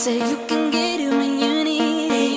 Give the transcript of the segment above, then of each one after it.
Say you can get it when you need it.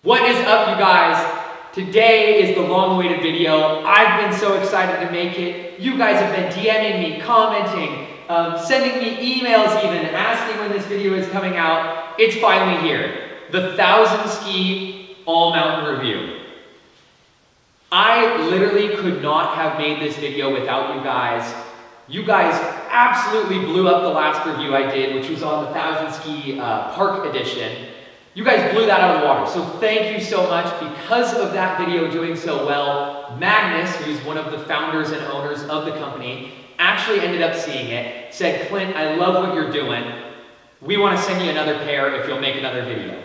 What is up, you guys? Today is the long-awaited video. I've been so excited to make it. You guys have been DMing me, commenting, sending me emails even, asking when this video is coming out. It's finally here. The 1,000 ski all-mountain review. I literally could not have made this video without you guys. You guys absolutely blew up the last review I did, which was on the 1,000 ski park edition. You guys blew that out of the water, so thank you so much. Because of that video doing so well, Magnus, who's one of the founders and owners of the company, actually ended up seeing it, said, Clint, I love what you're doing. We want to send you another pair if you'll make another video.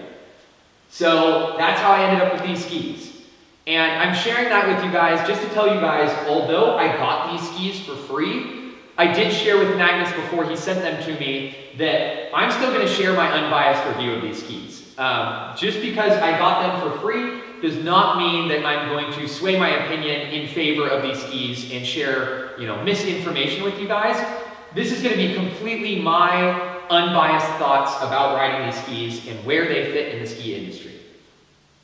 So that's how I ended up with these skis. And I'm sharing that with you guys just to tell you guys, although I got these skis for free, I did share with Magnus before he sent them to me that I'm still going to share my unbiased review of these skis. Just because I got them for free does not mean that I'm going to sway my opinion in favor of these skis and share, misinformation with you guys. This is going to be completely my unbiased thoughts about riding these skis and where they fit in the ski industry.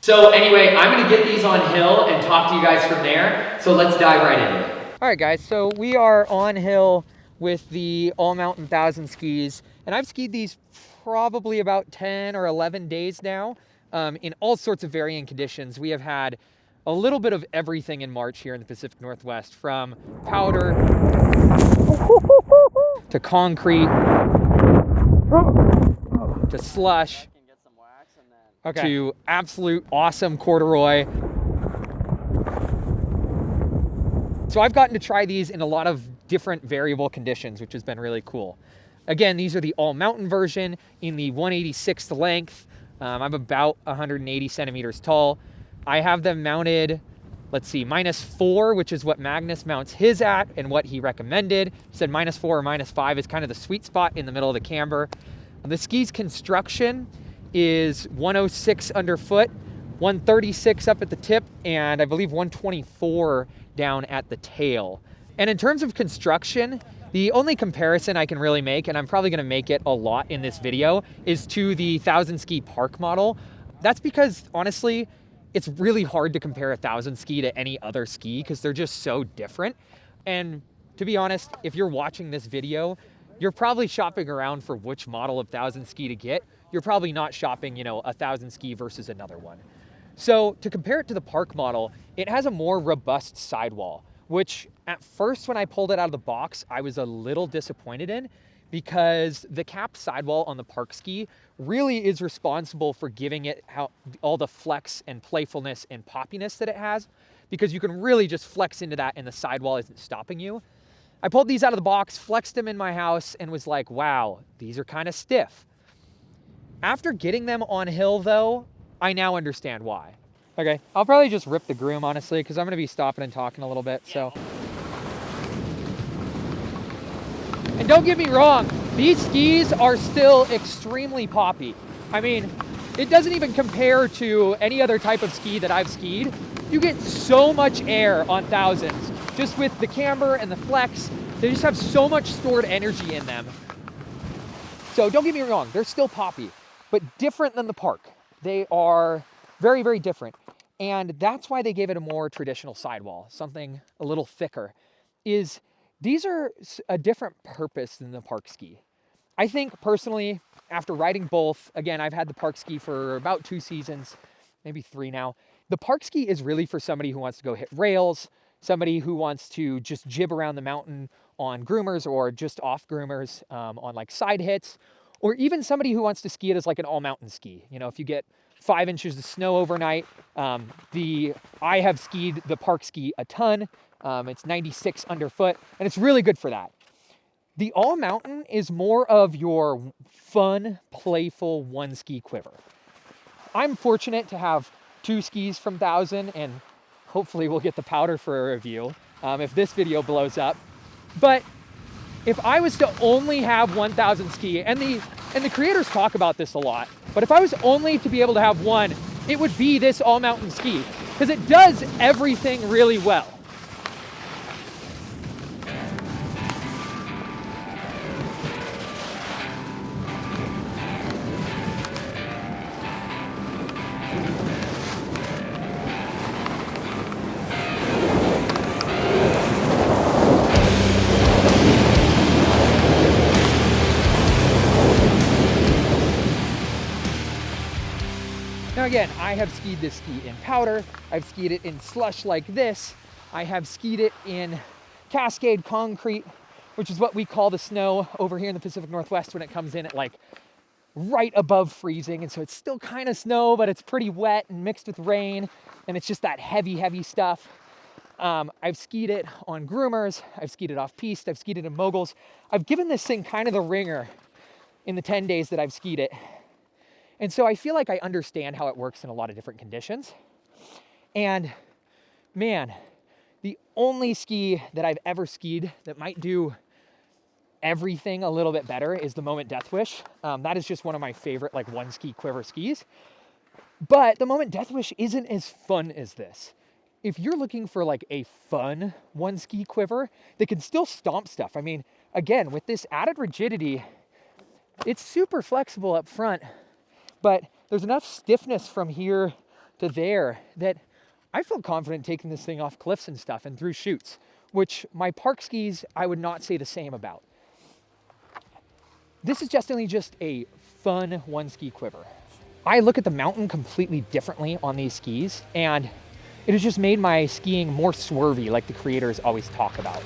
So anyway, I'm going to get these on hill and talk to you guys from there. So let's dive right into it. All right, guys, so we are on hill with the All Mountain 1,000 skis, and I've skied these probably about 10 or 11 days now in all sorts of varying conditions. We have had a little bit of everything in March here in the Pacific Northwest, from powder to concrete to slush to absolute awesome corduroy. So I've gotten to try these in a lot of different variable conditions, which has been really cool. Again, these are the all-mountain version in the 1/86th length. I'm about 180 centimeters tall. I have them mounted, let's see, -4, which is what Magnus mounts his at and what he recommended. He said -4 or -5 is kind of the sweet spot in the middle of the camber. The ski's construction is 106 underfoot, 136 up at the tip, and I believe 124 down at the tail. And in terms of construction, the only comparison I can really make, and I'm probably going to make it a lot in this video, is to the 1,000 ski park model. That's because, honestly, it's really hard to compare a 1,000 ski to any other ski because they're just so different. And to be honest, if you're watching this video, you're probably shopping around for which model of 1,000 ski to get. You're probably not shopping, a 1,000 ski versus another one. So to compare it to the park model, it has a more robust sidewall, which at first when I pulled it out of the box, I was a little disappointed in, because the capped sidewall on the park ski really is responsible for giving it all the flex and playfulness and poppiness that it has, because you can really just flex into that and the sidewall isn't stopping you. I pulled these out of the box, flexed them in my house, and was like, wow, these are kind of stiff. After getting them on hill though, I now understand why. Okay, I'll probably just rip the groom, honestly, because I'm going to be stopping and talking a little bit, so. And don't get me wrong, these skis are still extremely poppy. I mean, it doesn't even compare to any other type of ski that I've skied. You get so much air on thousands, just with the camber and the flex They just have so much stored energy in them. So don't get me wrong, they're still poppy, but different than the Park. They are very, very different. And that's why they gave it a more traditional sidewall, something a little thicker, is these are a different purpose than the Park ski. I think personally, after riding both, again, I've had the Park ski for about 2 seasons, maybe 3 now. The Park ski is really for somebody who wants to go hit rails, somebody who wants to just jib around the mountain on groomers or just off groomers on like side hits, or even somebody who wants to ski it as like an all mountain ski. You know, if you get 5 inches of snow overnight, I have skied the Park ski a ton. It's 96 underfoot, and it's really good for that. The all mountain is more of your fun, playful one ski quiver. I'm fortunate to have 2 skis from 1000, and hopefully we'll get the powder for a review if this video blows up. But if I was to only have 1000 ski, and the creators talk about this a lot, but if I was only to be able to have one, it would be this all mountain ski, because it does everything really well. Now again, I have skied this ski in powder, I've skied it in slush like this, I have skied it in cascade concrete, which is what we call the snow over here in the Pacific Northwest when it comes in at like right above freezing. And so it's still kind of snow, but it's pretty wet and mixed with rain, and it's just that heavy, heavy stuff. I've skied it on groomers, I've skied it off piste, I've skied it in moguls. I've given this thing kind of the ringer in the 10 days that I've skied it. And so I feel like I understand how it works in a lot of different conditions. And man, the only ski that I've ever skied that might do everything a little bit better is the Moment Death Wish. That is just one of my favorite like one ski quiver skis. But the Moment Death Wish isn't as fun as this. If you're looking for like a fun one ski quiver that can still stomp stuff, I mean, again, with this added rigidity, it's super flexible up front, but there's enough stiffness from here to there that I feel confident taking this thing off cliffs and stuff and through chutes, which my Park skis, I would not say the same about. This is definitely just a fun one ski quiver. I look at the mountain completely differently on these skis, and it has just made my skiing more swervy, like the creators always talk about.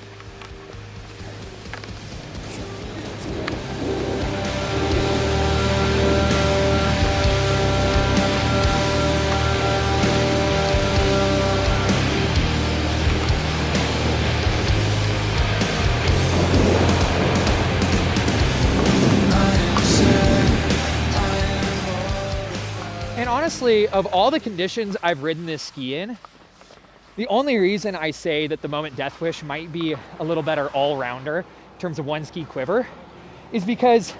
And honestly, of all the conditions I've ridden this ski in, the only reason I say that the Moment Death Wish might be a little better all-rounder in terms of one ski quiver is because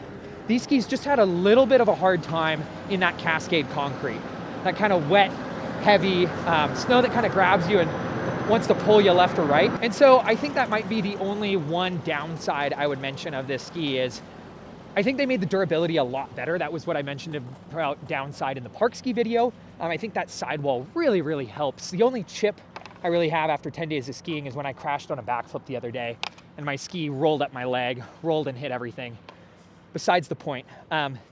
these skis just had a little bit of a hard time in that cascade concrete. That kind of wet, heavy snow that kind of grabs you and wants to pull you left or right. And so I think that might be the only one downside I would mention of this ski is I think they made the durability a lot better. That was what I mentioned about downside in the Park ski video. I think that sidewall really, really helps. The only chip I really have after 10 days of skiing is when I crashed on a backflip the other day and my ski rolled up my leg, rolled and hit everything. Besides the point,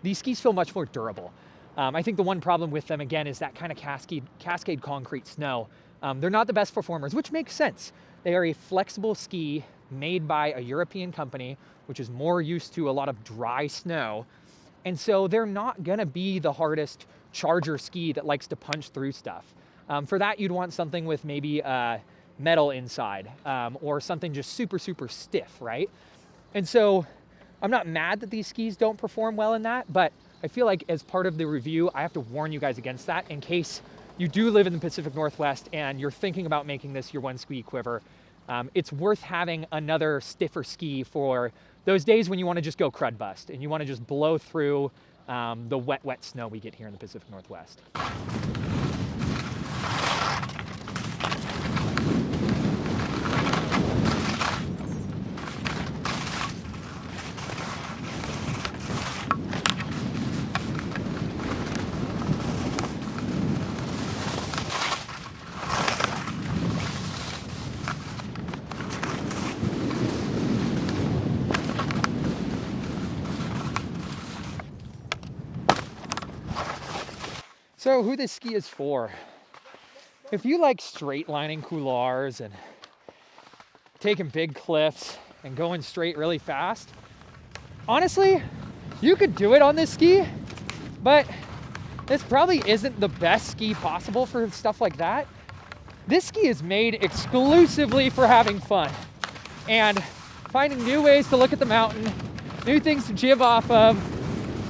these skis feel much more durable. I think the one problem with them, again, is that kind of cascade concrete snow. They're not the best performers, which makes sense. They are a flexible ski made by a European company, which is more used to a lot of dry snow. And so they're not gonna be the hardest charger ski that likes to punch through stuff. For that, you'd want something with maybe metal inside or something just super, super stiff, right? And so I'm not mad that these skis don't perform well in that, but I feel like as part of the review, I have to warn you guys against that in case you do live in the Pacific Northwest and you're thinking about making this your one ski quiver. It's worth having another stiffer ski for those days when you want to just go crud bust and you want to just blow through the wet, wet snow we get here in the Pacific Northwest. So who this ski is for? If you like straight lining couloirs and taking big cliffs and going straight really fast, honestly, you could do it on this ski, but this probably isn't the best ski possible for stuff like that. This ski is made exclusively for having fun and finding new ways to look at the mountain, new things to jib off of,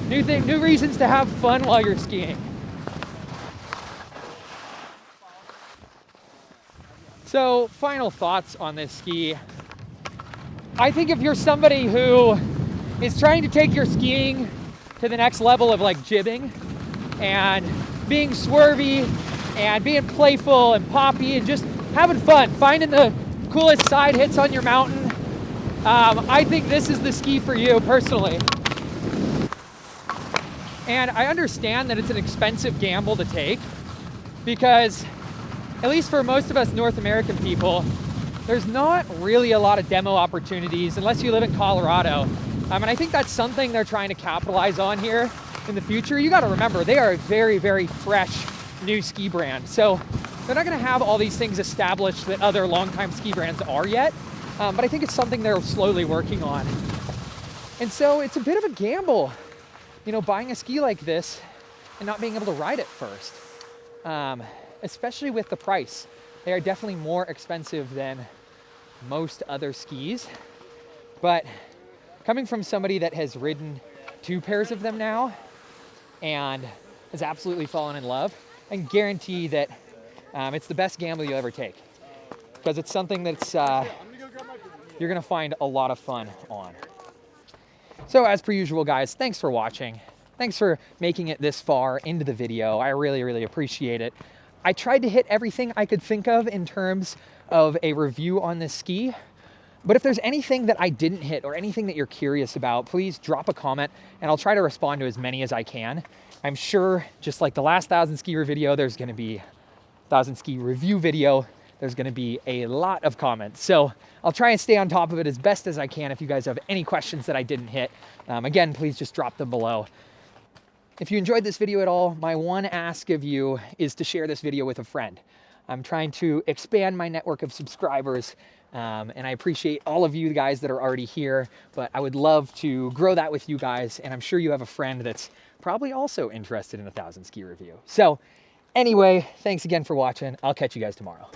new reasons to have fun while you're skiing. So, final thoughts on this ski. I think if you're somebody who is trying to take your skiing to the next level of like jibbing and being swervy and being playful and poppy and just having fun, finding the coolest side hits on your mountain, I think this is the ski for you personally. And I understand that it's an expensive gamble to take because, at least for most of us North American people, there's not really a lot of demo opportunities unless you live in Colorado. And I think that's something they're trying to capitalize on here in the future. You got to remember, they are a very, very fresh new ski brand. So they're not going to have all these things established that other longtime ski brands are yet. But I think it's something they're slowly working on. And so it's a bit of a gamble, you know, buying a ski like this and not being able to ride it first. Especially with the price. They are definitely more expensive than most other skis. But coming from somebody that has ridden 2 pairs of them now and has absolutely fallen in love, I can guarantee that it's the best gamble you'll ever take. Because it's something that's you're gonna find a lot of fun on. So as per usual, guys, thanks for watching. Thanks for making it this far into the video. I really, really appreciate it. I tried to hit everything I could think of in terms of a review on this ski. But if there's anything that I didn't hit or anything that you're curious about, please drop a comment and I'll try to respond to as many as I can. I'm sure, just like the last 1,000 skier video, there's gonna be 1,000 ski review video, there's gonna be a lot of comments. So I'll try and stay on top of it as best as I can. If you guys have any questions that I didn't hit, again, please just drop them below. If you enjoyed this video at all, my one ask of you is to share this video with a friend. I'm trying to expand my network of subscribers, and I appreciate all of you guys that are already here, but I would love to grow that with you guys, and I'm sure you have a friend that's probably also interested in a 1,000 ski review. So anyway, thanks again for watching. I'll catch you guys tomorrow.